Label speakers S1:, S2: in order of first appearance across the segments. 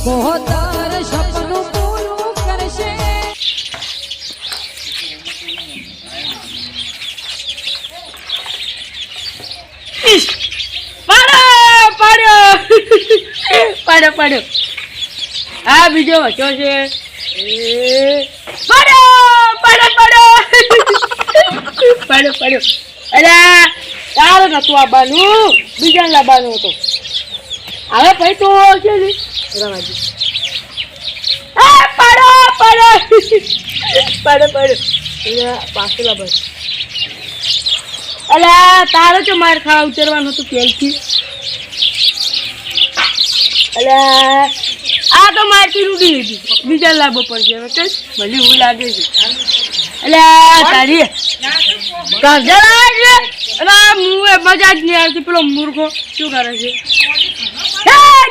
S1: પોતાર સપનું પૂરું કરશે
S2: પાડો આ બીજો વચ્ચો છે પાડો અરે તારે નતું આવવાનું બીજા લાવવાનું હતો હવે ભાઈ તો છે ને રવાજી પાડો પાછલા બસ અલા તારે તો માર ખાવા ઉતરવાનું હતું પહેલથી અલા આ તો મારથી રૂડી હતી બીજા લાવવો પડશે હવે કઈ ભલે એવું લાગે છે અલા તારી મજા જ નહીં આવતી પેલો મૂર્ખો શું કરે છે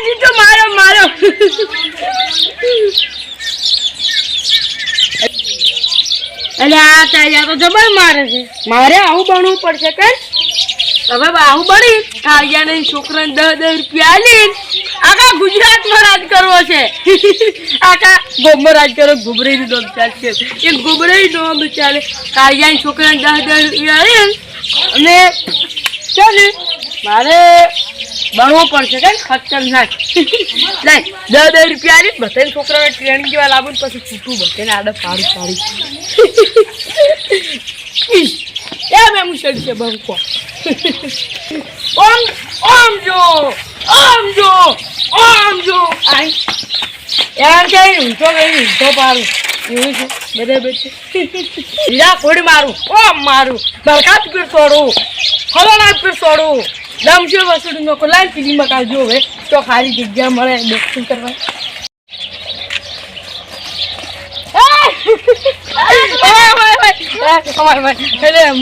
S2: જીતો મારો એટલે આ તારી તો જબર મારે છે મારે આવું બનવું પડશે કઈ હવે આવું બની કાળિયાને છોકરાને 10 રૂપિયા આલી આખા ગુજરાતમાં રાજ કરવો છે આખા ગોમમાં રાજ કરો ઘુબરેનું નામ ચાલશે એ ઘુબરેનું નામ ચાલે કાળિયાની છોકરાને 10 રૂપિયા આલી અને ચાલે મારે બનવું પડશે કઈ ખતરનાક નહીં 10 રૂપિયા આલી બધાને છોકરાને ટ્રેનિંગ જેવા લાવું પછી છૂટું બધાને આડે પાડી એમ મુશ્કેલ છે બંકો ઓમ જો આઈ એમ કે ઊંચો પાડું એવું છે બરાબર છે હીરા ફોડી મારું મારું બરકાત પીર છોડું ફલોના પીર છોડું દમશે વસૂડી નો લાઈન ફિલ્મમાં કાઢજો હવે તો ખાલી જગ્યા મળે દર્શન કરવા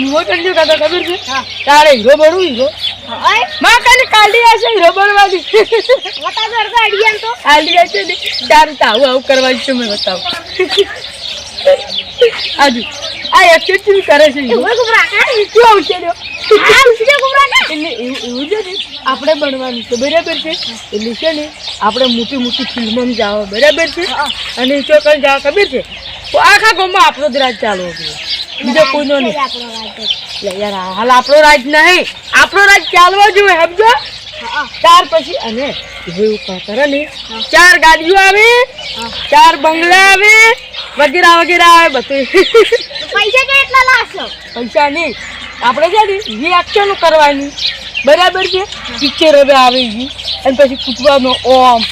S2: મોટું ખબર છે તારે હીરો બનવું હીરો કાલી હશે હીરો બનવાની આલિયા છે ને તારું તો આવું કરવાનું છે મેં બતાવું આજુ આ એક્ટિવિટી કરે છે એવું છે ને આપણે બનવાનું છે બરાબર છે એટલે છે ને આપણે મોટી ફિલ્મોમાં જાઓ બરાબર છે અને તો કઈ જાઓ ખબર છે તો આખા ગામમાં આપણો જ રાજ ચાલવો જોઈએ બીજો કોઈનો નહીં યાર હાલ આપણો રાજ નહીં આપણો રાજ ચાલવો જોઈએ સમજો ત્યાર પછી અને એવું કરે ને 4 ગાડીઓ આવે 4 બંગલા આવે વગેરે આવે બધું
S3: પૈસા કેટલા લાગશે
S2: પૈસા નહીં આપણે છે ને રિએક્શન કરવાની બરાબર છે પિક્ચર હવે આવે છે અને પછી કૂટવાનો ઓમ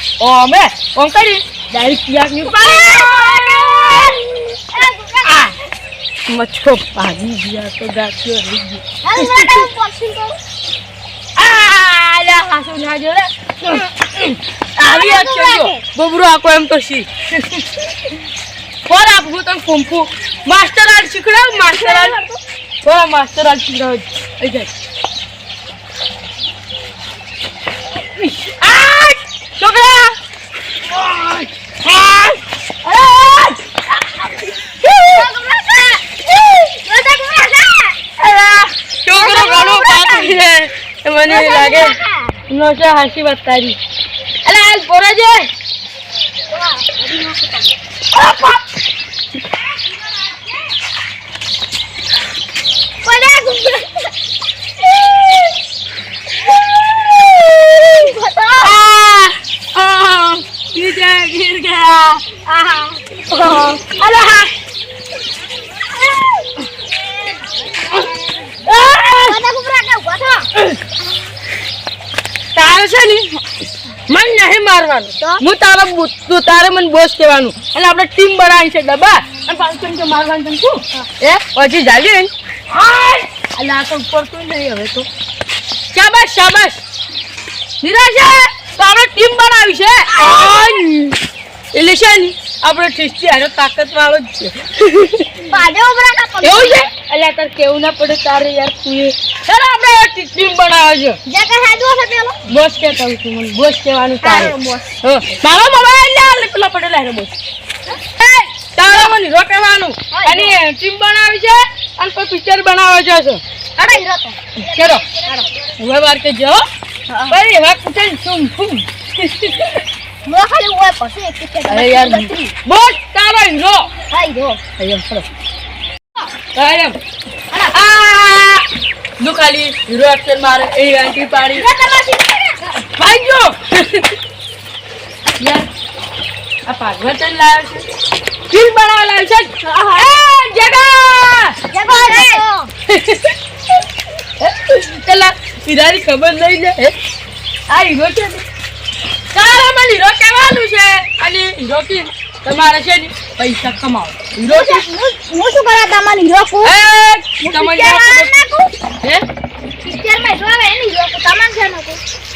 S2: કરી ડાયરેક્ટ મચ્છો ભાગી ગયા તો ગાંઠિયો રહી ગયો બબરો આખો એમ તો શી ફોર આપવું તને પંપુ માસ્ટર આર્ટ શીખડાવ માસ્ટર આર્ટ શીખડાવ છોકરા છોકરો ઘણો પાકી છે મને લાગે નોશા હાસી વાત તારી અલે હાલ પોરા જે गिर गया તારે છે ને મન નહીં મારવાનું હું તારે મને બોસ કહેવાનું અને આપણે ટીમ બનાવી છે ડબ્બા અને પાછું કે મારવાનું તને શું પછી જાગી ને એટલે આ તો ઉપર તો નહીં હવે તો શાબાશ નિરાશા તો આપણે ટીમ બનાવી છે એટલે છે ને આપણે ઠીસ્ટી હારે તાકાત વાળો જ છે એવું છે એટલે તાર કેવું ના પડે તારે યાર તું ચાલો આપણે ટીમ બનાવે છે બોસ કહેતા હું છું મને બોસ કહેવાનું તારે મારો મોબાઈલ લે પેલા પડેલા રે બોસ તારે મને હીરો કહેવાનું અને ટીમ બનાવી છે અને કોઈ પિક્ચર બનાવે છે ચલો હવે વાર કે જો ભાઈ હવે પૂછે શું
S3: નો ખાલી હોય પછી એક ટિકિટ
S2: અરે યાર બોલ તારો હીરો
S3: હાઈ જો
S2: એમ ફરો એમ આ નો ખાલી હીરો એક્શન મારે એ આંટી પાડી ભાઈ જો યાર આ પાગવતન લાવ્યો છે ફિલ્મ બનાવવા લાવ્યો છે એ જગા પેલા હીરાની ખબર લઈ લે આ હીરો છે ને તારા મને હીરો કહેવાનું છે અને હીરો કે તમારે છે ને પૈસા કમાવો હીરો છે
S3: હું શું કરા તમાર હીરો કો
S2: એ તમને હે
S3: પિક્ચર માં જોવા એને હીરો કો તમાર છે નો કો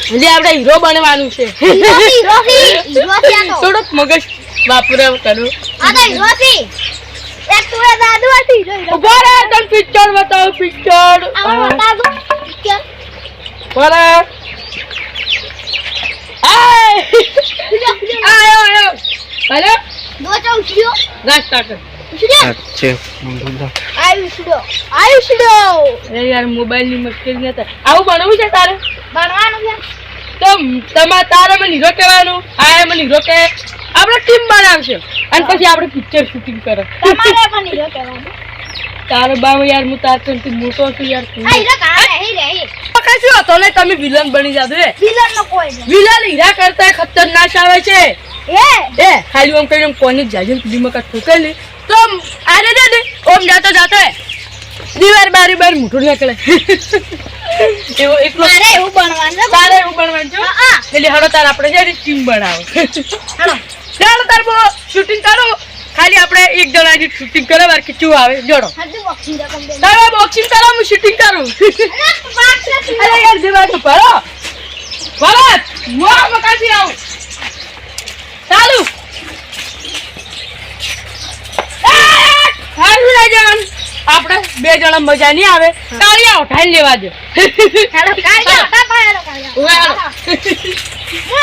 S2: એટલે આપણે હીરો બનવાનું છે
S3: હીરો તો
S2: થોડુંક મગજ વાપરાવ કરો
S3: આ તો હીરો છે એક તું દાદુ હતી હીરો
S2: ઉભા રહે તને પિક્ચર બતાવો પિક્ચર
S3: આવો બતા દો પિક્ચર
S2: બરાબર આયો હેલો
S3: દો ચો ઉછ્યો
S2: નાસ્તા કર
S3: ઉછ્યો
S4: अच्छे
S3: આયુષડો
S2: અરે યાર મોબાઈલ ની મુશ્કેલી નતા આવું બનવું છે તારે
S3: બનવાનું છે
S2: તો તારે મને હીરો કહેવાનું આ મને હીરો કહે આપણે ટીમ બનાવશે અને પછી આપણે પિક્ચર શૂટિંગ કરો
S3: તમારે પણ હીરો કહેવાનું
S2: તારો બાવ યાર હું તાર થી મોટો છું યાર
S3: આ હીરો કાણે હે રે
S2: કશું હતો ને તમે વિલન બની જાતો રે
S3: વિલન નો કોઈ નહીં
S2: વિલન હીરા કરતા ખતરનાક આવે છે
S3: એ
S2: ખાલી આમ કઈ કોની જાજન દિમાગ ઠોકેલી તો આરે દે ઓમ જાતો દીવાર બારી બાર મોટું નીકળે એવો એકલો
S3: મારે એવું બનવાનું
S2: તારે એવું બનવાનું છે એટલે હડો તાર આપણે છે ટીમ બનાવો
S3: હાલો
S2: ચાલો તાર બો શૂટિંગ કરો ખાલી આપણે એક જણાની શૂટિંગ કરે બાર કે ચૂ આવે જોડો
S3: હજી બોક્સિંગ રકમ દે
S2: તારે બોક્સિંગ કરો હું શૂટિંગ કરું અરે યાર દેવા તો ભરો ભરત હું મકાથી આવું ચાલુ હારું રાજાન આપણે બે જણા મજા નહીં આવે કાળિયા ઉઠાઈ લેવા દો
S3: હેલો કાળિયા હતા પાયરો કાળિયા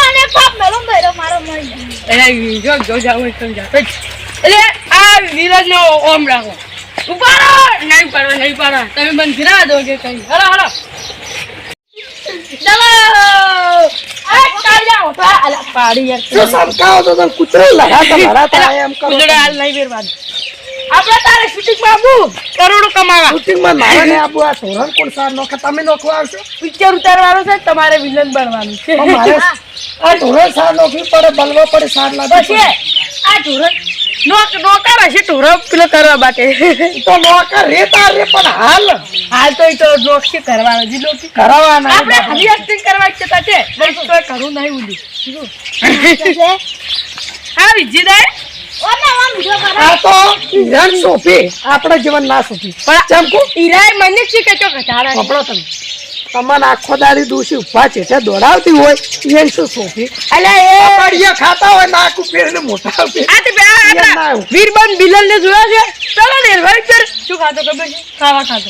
S3: મને પાપ મેલો મેરો મારો મળી
S2: જો જાવ સમજા એટલે આ વિરાજ નો ઓમ રાખો ઉપાડો નહીં પાડો તમે મને ગિરા દો કે કઈ હલો ચલો આ કાળિયા ઉઠા અલા પાડી યાર
S4: जो समकाओ तो तुम कुछ लगा तो लड़ाता है हम करो
S2: કુદડા હાલ નહીં વેરવા આપણે તારે શૂટિંગ માં આવું કરોડો કમાવા
S4: शूटिंग में मारे ने आपू आ तोरण कोण सार नो તમે નો ખવાવશો
S2: પિક્ચર ઉતારવાનું છે તમારે વિલન બનવાનું છે
S4: તો મારે આ તોરણ સાર નો કી પડે બલવો પડે સાર લાગે
S2: પછી આ ઢોરણ નોકર હશે ઢોરણ પેલો કરવા માટે
S4: તો નોકર રે તાર રે પણ
S2: હાલ તો એ તો નોકરી કરવાનો છે નોકરી
S4: કરાવવાના
S2: આપણે ખાલી એક્ટિંગ કરવા ઈચ્છતા છે બસ તો કરું નહીં ઉડી હા વિજી દે
S3: ઓને ઓમ હીરો કરા
S4: આ તો હિરણ સોફી આપણે જીવન ના સોફી
S2: પણ
S4: ચમ કો
S2: ઈરાય મને છે કે તો ઘટાડા
S4: કપડો તમે તમને આખો દાડી દોશી ઉભા છે તે દોડાવતી હોય એ શું સોફી
S2: અલે એ
S4: પડિયા ખાતા હોય નાકુ પેરને મોટા આવે
S2: આ તે આપણા વીરબન બિલલ ને જોયા છે ચલો ને ભાઈ પર શું ખાતો ખબર છે ખાવા ખાતો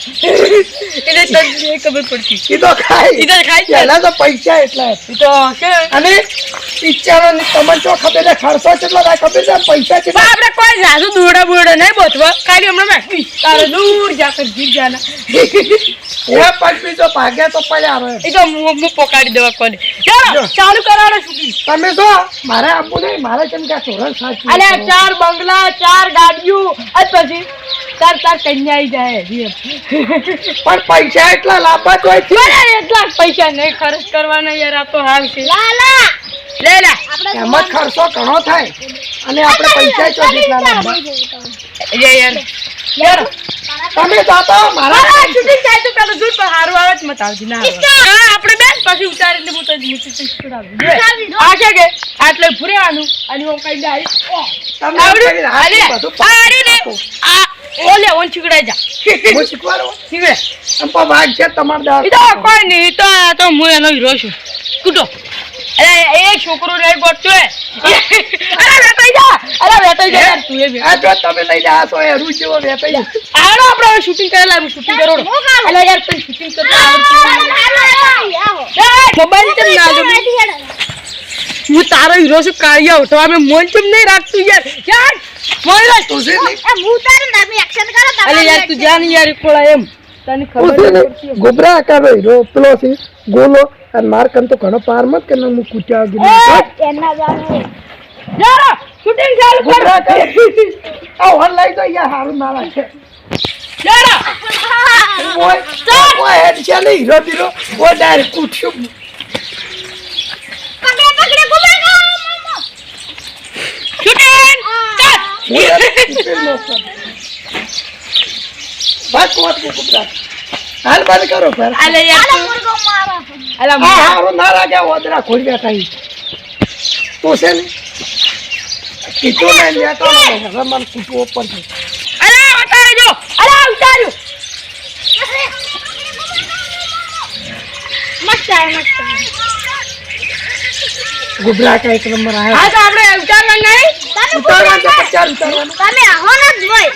S2: એટલે તને ખબર પડતી
S4: ઈ તો ખાય
S2: ઈ તો ખાય છે.
S4: પહેલા તો પૈસા એટલા
S2: ઈ તો કે
S4: અને ઈચ્છાનો તમને ચો ખબર છે ખર્ચો કેટલો થાય ખબર છે પૈસા કેટલા
S2: આપણે કોઈ જાજુ દોડા બોડા નહીં બોતવા ખાલી હમણાં બેઠી તારે દૂર જાકર જીત જાના
S4: એ પંચમી જો ભાગ્યા તો પડ્યા રહે
S2: એ તો હું પોકાડી દેવા કોને ચાલો ચાલુ કરાવડો શૂટિંગ
S4: તમે જો મારે આપવું નહીં મારે કેમ કે ધોરણ સાચું
S2: અલે 4 બંગલા 4 ગાડીઓ અને પછી તાર કન્યા આવી જાય
S4: પણ પૈસા એટલા લાંબા જ હોય છે
S2: મને એટલા પૈસા નહીં ખર્ચ કરવાના યાર આ તો હાલ છે
S3: લાલા
S2: લે લે
S3: આપણે
S4: એમાં જ ખર્ચો ઘણો થાય અને આપણે પૈસા ચો જેટલા લાંબા
S2: યાર
S4: તમે જાતો મારા
S2: મારા શૂટિંગ થાય તો પેલું દૂર પર હારું આવે જ મત આવજી ના આવે આપણે બેન પછી ઉતારીને હું તો મૂકી આ છે કે આટલે ફુરેવાનું અને હું કઈ જાય
S4: તમને એમ કરીને હાથ બધું
S2: આ ઓલે ઓન છીકડાઈ જા
S4: હું શીખવાડો
S2: છીકડે
S4: એમ પણ વાઘ છે તમાર દાળ
S2: ઈ તો કોઈ નહીં ઈ તો હું એનો હીરો છું કૂટો અરે એ છોકરો નહીં ગોટતો અરે વેટાઈ જા યાર તું એ
S4: આ જો તમે લઈ જા તો એ રૂ જેવો વેપાઈ
S2: આડો આપણે શૂટિંગ કરેલા શૂટિંગ કરો અલે યાર તું શૂટિંગ કરતા મોબાઈલ કેમ ના લો હું તારો હીરો છું કાળિયા ઉઠવા મે મોન કેમ નહીં રાખતું યાર મોન રાખ
S4: તું છે
S3: હું તારે તમે એક્શન કરો
S2: અલે યાર તું જાન યાર કોળા એમ તને ખબર
S4: ગોબરા કરે હીરો પેલો છે ગોલો અને માર કન તો ઘણો પાર મત કે હું કૂટ્યા
S3: એ,
S4: ગયો
S3: એના જાણે.
S2: જાઓ શૂટિંગ ચાલુ કરો
S4: આ હોલ લઈ તો યાર હારું ના લાગે
S2: જાઓ
S4: ઓય હેડ છે ને હીરો બીરો ઓ ડાયરેક્ટ કૂટ્યો
S3: પકડે પકડે ગુબરા
S2: શૂટિંગ
S4: બસ કોટ કો કુબરા હાલ બંધ કરો પર
S2: અલે યાર
S3: આલા મુર્ગો મારો.
S2: અલા
S4: આ હારું ના લાગે ઓદરા ખોલી બેઠા ઈ તો છે ને કીધું ને લેતો હવે મને કૂટવો પડશે
S2: અલા ઉતારજો અલા ઉતાર્યો
S3: મસ્ત આવે મસ્ત આવે.
S4: ગુબરા કા એક નંબર આયા
S2: હા તો આપણે ઉતારવા નહીં
S3: તમે
S4: ઉતારવાનું તો
S3: ગુબરા
S4: પચાસ ઉતારવાનું
S3: તમે આવો ને જ હોય.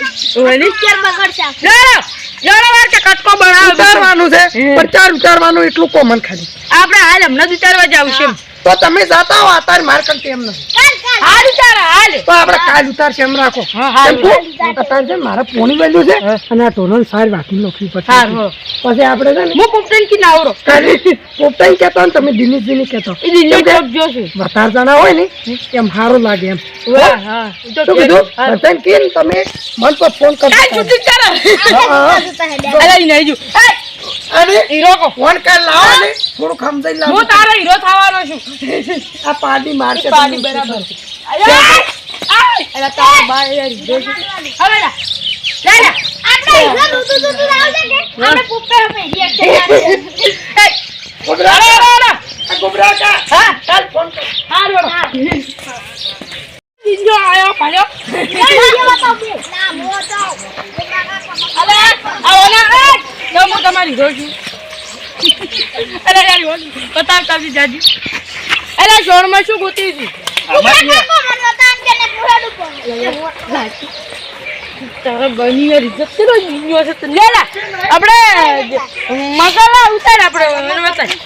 S2: ઓલી
S3: કેર બગડશે આખું.
S2: જાઓ જાઓ વાર કે કટકો બનાવો
S4: ઉતારવાનું છે પચાસ ઉતારવાનું એટલું કોમન ખાલી
S2: આપણે હાલ હમણાં જ ઉતારવા જાવ છે
S4: તો તમે જાતા હો અત્યારે માર કંઈ એમ નથી
S3: કાલ
S2: હાલ ઉતારો હાલ
S4: તો આપણે કાલ ઉતારશે એમ રાખો
S2: હા, હારું.
S4: કેમ કે અત્યારે છે ને મારે પોણી વેલ્યું છે અને આ ટોનલ સાર વાકી નોખવી પડશે
S2: હારું.
S4: પછી આપણે છે ને
S2: હું કુપટન કી નાવરો
S4: કાલે પોપટાઈ કહેતો ને તમે દિનેશજીને કહેતો
S2: એ દિલ્હી ચોક જોશે
S4: વધારે જણા હોય ને એમ સારું લાગે એમ
S2: વાહ હા
S4: શું કીધું બધાને કહે ને તમે મન પર ફોન કરજો
S2: કાઈ છૂટી ચાલો
S4: હા,
S2: અલા ઈ નહીં જો
S4: અને
S2: હીરો કો
S4: ફોન કર લાવો ને થોડું સમજાઈ લાવો
S2: હું તારો હીરો થવાનો છું
S4: આ પાડી મારશે
S2: પાડી બરાબર અલા તારો બાય યાર હીરો છે હવે ના લે લે
S3: આપણે હીરો દૂધ આવશે કે આપણે પુપ્પે હમે રિએક્શન
S2: એ
S4: ગોબરા
S2: અરે
S4: આ ગોબરા કા
S2: હા
S4: ચાલ ફોન કર
S2: હાર બીજો આયો પાડ્યો
S3: ના મોટો
S2: અલે આવો ના એ હું તમારી હીરો છું અરે યાર હીરો બતાવ તાજી જાજી અરે શોરમાં શું ગોતી હતી તારા બની યાર ઇજ્જત કરો જીન્યો છે તો લે લે આપણે મસાલા ઉતાર આપણે મને બતાય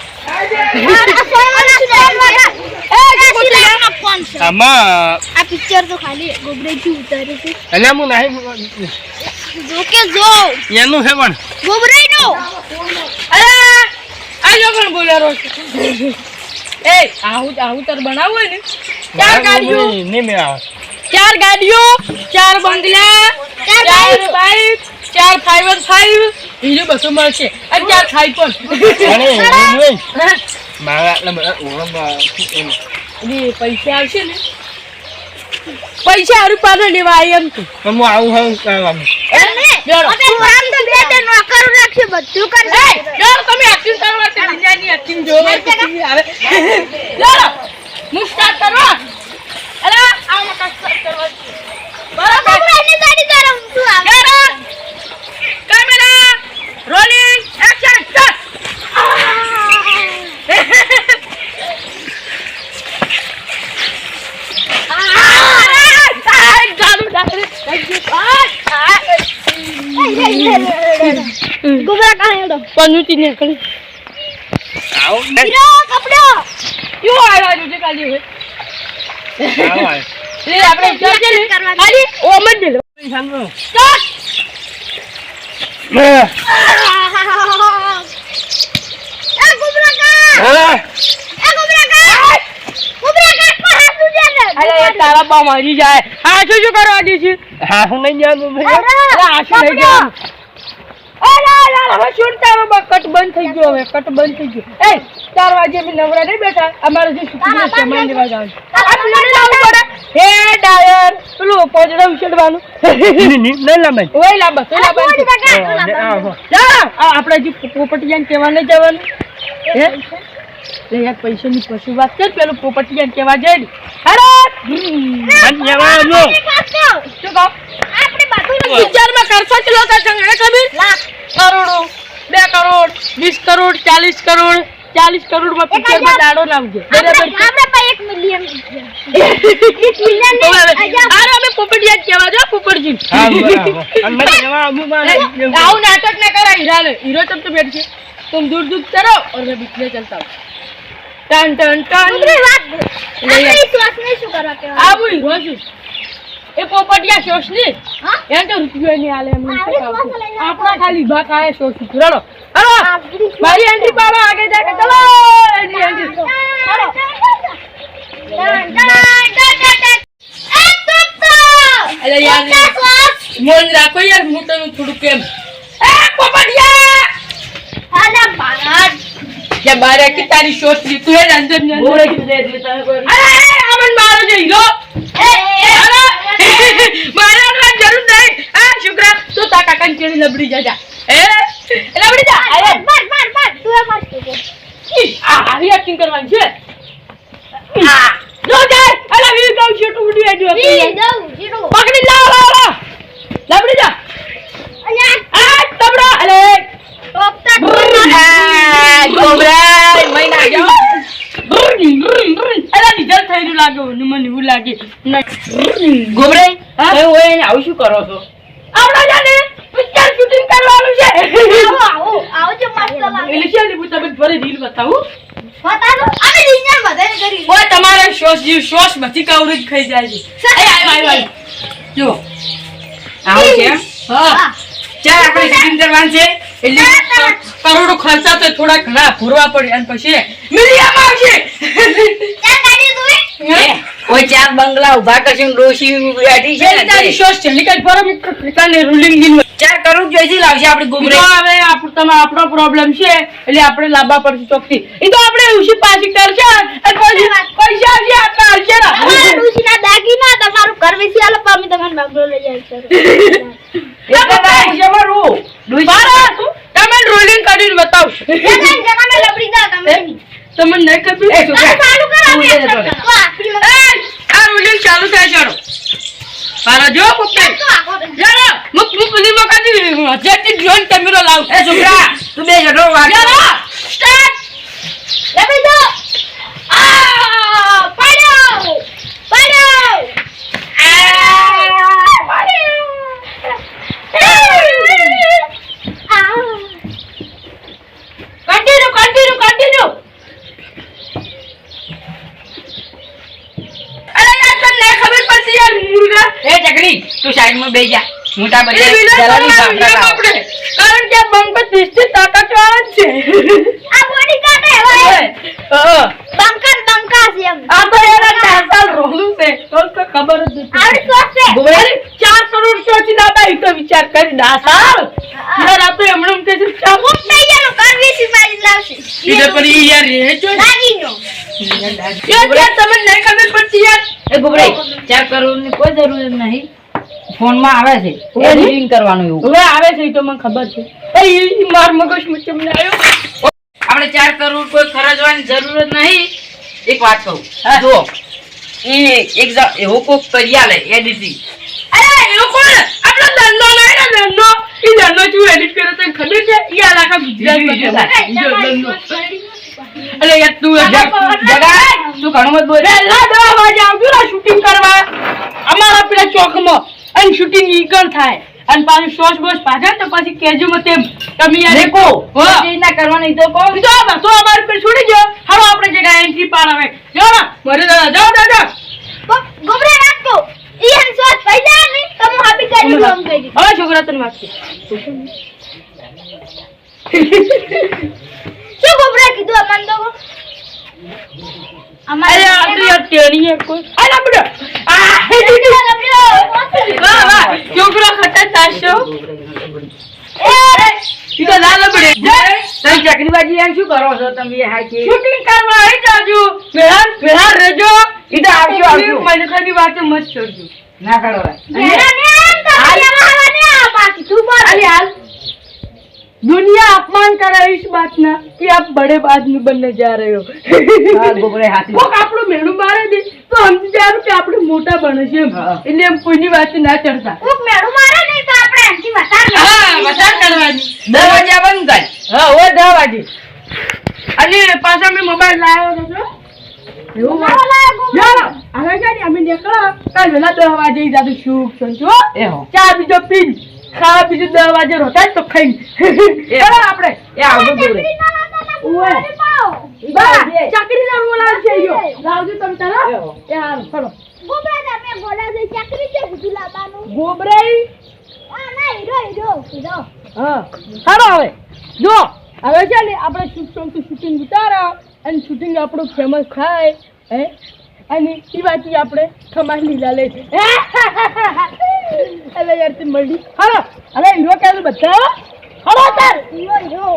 S2: આમાં
S3: આ પિક્ચર તો ખાલી ગોબરેથી ઉતારે છે
S2: એટલે હું નહીં
S3: જો કે જો
S2: એનું છે પણ
S3: ગોબરેનો
S2: અરે આ જો કોણ બોલેરો છે એ આવું તાર બનાવવું હોય ને ચાર ગાડીઓ નહીં મે આવે ચાર ગાડીઓ ચાર બંગલા ચાર બાઈક ચાર 5 બીજું બધું મળશે અને ચાર ખાઈ પણ મારા પૈસા આવશે ને પૈસા હારું પાછળ લેવા આવી એમ તું હું આવું હું કરવાનું
S3: બધું કરશે
S2: તમે એક્ટિંગ કરવા છે દુનિયાની એક્ટિંગ જોવા આવે હું સ્ટાર્ટ કરવા અરે આવ મકા સ્ટાર્ટ કરવા બરાબર કેમેરા રોલિંગ એક્શન સ્ટાર્ટ
S3: ગોબરા કાઢે દો
S2: પનુતી ને કરી આવો
S3: હીરો કપડો
S2: ક્યો આવ્યો છે કાલી હવે લે આપણે જલ્દી લે ખાલી ઓ મત દે સ્ટાર્ટ
S3: એ ગોબરા કા
S2: અરે એ તારા બા મારી જાય હા શું કરવા દે છે હા હું નહીં જાણું હા શું નહીં જાણું અરે હવે શું તારો બા કટ બંધ થઈ ગયો હવે કટ બંધ થઈ ગયો એ 4 વાગે મે નવરા નહીં બેઠા અમારે જે સુકુને સામાન લેવા જવાનું આપણે લાવવું પડે હે ડાયર પેલું પોજડા ઉછળવાનું નહીં લાંબા ઓય લાંબા જા આપણે જે પોપટિયાને કહેવા નહીં જવાનું હે લે યાર પૈસાની પછી વાત કર પેલું પોપટિયાને કહેવા જઈ અરે ધન્યવાદ શું કહો
S3: આપણે બધું
S2: વિચારમાં કરશો ચલો તા ચંગડે કબીર
S3: લાખ
S2: કરોડો 2 કરોડ 20 કરોડ 40 કરોડ 40 કરોડમાં પિક્ચરમાં દાડો નાખજો બરાબર
S3: આપણે પાસે 1 મિલિયન 1 મિલિયન
S2: આરે અમે પોપટિયા કહેવા જો પોપટજી આવું નાટક ના કરા हीरो तब तो बैठ के तुम दूर दूर करो और मैं बीच में चलता हूँ टन टन टन
S3: ઉતરી વાત આપણે વિશ્વાસ નહીં શું કરવા કે
S2: આ હું હીરો છું એ પોપટિયા શોષ ની
S3: હા
S2: એમ તો રૂપિયો નહીં આલે એમ
S3: આપણે
S2: આપણા ખાલી ભાગ આયા શોષ રડો हेलो
S3: આગળ
S2: भाई एंट्री पालो आगे जाके चलो एंट्री एंट्री अरे यार मोन રાખો યાર મોટું થોડું કેમ એ પોપડિયા કે બારે કે તારી શોટ લી તું હે અંદર ને બોલે કે દે એટલે તને કોઈ અરે અમન મારો જે હીરો મારવાની જરૂર નહીં આ શુક્રા તું તા કાકાને કેડી લબડી જા એ લબડી જા અરે આ આવી એક્ટિંગ કરવાની છે આ જો જાય અલા વી કહું છું તું ઉડી આજો પકડી લાવ લબડી જા આ તબડો અલે ગોબરા મહિના જાઓ અલા નિજલ થઈ રહ્યું લાગે મને એવું લાગે ગોબરે હવે ઓય આવું શું કરો છો આપડા જાને પિક્ચર શૂટિંગ કરવાનું છે એટલે છે ને તમે ફરી રીલ બતાવું ઓય તમારે શોસ બધી કવરેજ ખાઈ જાય છે આય જો આવું છે હા ચાલ આપણે શૂટિંગ કરવાનું છે એટલે કરોડો ખર્ચા તો થોડા ઘણા ભરવા પડે અને પછી મીડિયામાં આવશે
S5: ઓય ચાર બંગલા ઉભા કરશું ડોશી બેઠી છે ને
S2: તારી શોસ છે નીકળ ફરમ કાને રૂલિંગ ગીન
S5: ચાર કરોડ જોઈથી લાવશે આપણે ગોબરે
S2: હવે આપણો પ્રોબ્લેમ છે એટલે આપણે લાવવા પડશે ચોકથી એ તો આપણે ઉસી પાછી કરશે અને પછી પૈસા આવશે આપણે આવશે
S3: તમારું ઘર વિશે આલો પામી તમને બંગલો લઈ જાય
S2: તમે રોલિંગ કરીને બતાવશો તમને નહીં ખબર આ રોલિંગ ચાલુ થાય ચાલો મારા જો પપ્પા ચાલો મુક પેલી મકાજી જેટી ડ્રોન કેમેરો લાવ
S5: એ છોકરા તું બે જડો વાગ
S2: ચાલો સ્ટાર્ટ
S3: લબડી દો પડ્યો
S2: Continue. અરે યાર તને ખબર પડતી યાર મુર્ગા
S5: એ ચકડી તું સાઈડમાં બેસી જા મોટા
S2: એ
S5: બજે
S2: વિલન
S5: જલાની
S2: આપણે
S5: સાંભળા
S2: કારણ કે બંક દિસ્તી તાકાત વાળા છે
S3: આ બોડી કાટે હોય બંકા છે એમ
S2: આ તો એના ટાટા રોલું છે તો ખબર જ નથી
S3: આવડી સોચ છે
S2: ગોબરે 4 કરોડ સોચી ના બાઈ તો વિચાર કરી દાસાલ યાર આ તો એમણમ કે છે
S3: હું થઈ ગયો કર વિશે મારી લાવશે
S2: ઈડે પડી યાર એ જો
S3: લાગીનો
S2: યાર તમને નહીં ખબર પડતી યાર
S5: એ ગોબરે ચાર કરોડ ની કોઈ જરૂર નહીં ફોન માં આવે છે એડિટિંગ કરવાનું એવું
S2: હવે આવે છે તો મને ખબર છે એ માર મગજ માં ચમને આવ્યો
S5: આપણે 4 કરોડ કોઈ ખર્ચવાની જરૂર નહીં એક વાત કહું જો એ એક એવો કોક કરી આલે એડિટિંગ
S2: અરે એવો કોણ આપણો ધંધો નહીં ને ધંધો એ ધંધો શું એડિટ કર્યો તને ખબર છે ઈ આ આખા ગુજરાત અરે યાર તું
S5: જગા તું ઘણું મત બોલ
S2: પહેલા 10 વાગે આવજો ને શૂટિંગ કરવા અમારા પેલા ચોકમાં અને શૂટિંગ ઈકણ થાય અને પાછું શોસ બોસ પાછળ તો પછી કેજો મતે તમે યાર
S5: દેખો
S2: હા
S5: એ ના કરવાનું તો કહો
S2: તો અમાર પર છોડી ગયો હવે આપણે જગ્યા એન્ટ્રી પાડાવે જો ને મરે જાઓ
S3: ગોબરે રાખતો ઈ હન સોચ પૈસા નહીં તમે હાબી કરી રોમ કરી
S2: હવે છોકરા તને વાત છે
S3: શું ગોબરે કીધું અમન તો
S2: અરે આ તો યાર તેણી કોઈ અરે બડો વાહ વાહ છોકરો ખતરનાક છો ઈ તો લાલ બડે
S5: તમે ચકરીબાજી એમ શું કરો છો તમે હાકી
S2: શૂટિંગ કરવા આવી જાજો ભેળા રહેજો
S5: ઈ તો આવજો
S2: મને ખાલી વાતે મત છોડજો
S5: ના કરો
S3: મેરા ને આમ તો આવાને આ બાકી તું બોલ
S2: अरे यार दुनिया अपमान कर रहा है इस बात ना कि आप बड़े आदमी बनने जा रहे हो
S5: હા ગોબરે હાથી
S2: वो આપણું મેળું મારે દે તો સમજી જાય કે આપણે મોટા બને છે એટલે એમ કોઈની વાત ના ચડતા
S3: કોક મેળું મારે નહીં તો આપણે એનથી વધાર
S2: હા વધાર કરવાની
S5: દરવાજા બંધ કર
S2: હા ઓ 10 વાગે અને પાછા મેં મોબાઈલ લાવ્યો હતો એવું ચાલો હવે છે ને અમે નીકળો કાલ વેલા 10 વાગે જાતું શુક સંજો
S5: એ હો
S2: ચા બીજો પી ખાવા બીજું 10 વાગે રોતા તો ખાઈ ચાલો આપણે
S5: એ આવજો ગોબરે
S2: ઓય બા ચાકરી ના બોલાવ છે યો લાવજો તમે તારા એ હાલ ચલો
S3: ગોબરે તમે બોલા દે ચાકરી છે બધું લાવવાનું
S2: ગોબરાઈ
S3: આ ના હીરો
S2: હા હાલો હવે જો હવે છે ને આપણે શૂટિંગ ઉતારો અને શૂટિંગ આપણું ફેમસ થાય હે અને એ વાતથી આપણે ખમાસ લીલા લે છે એટલે યાર તે મળી હાલો હવે હીરો કેવું બધા હાલો તાર
S3: હીરો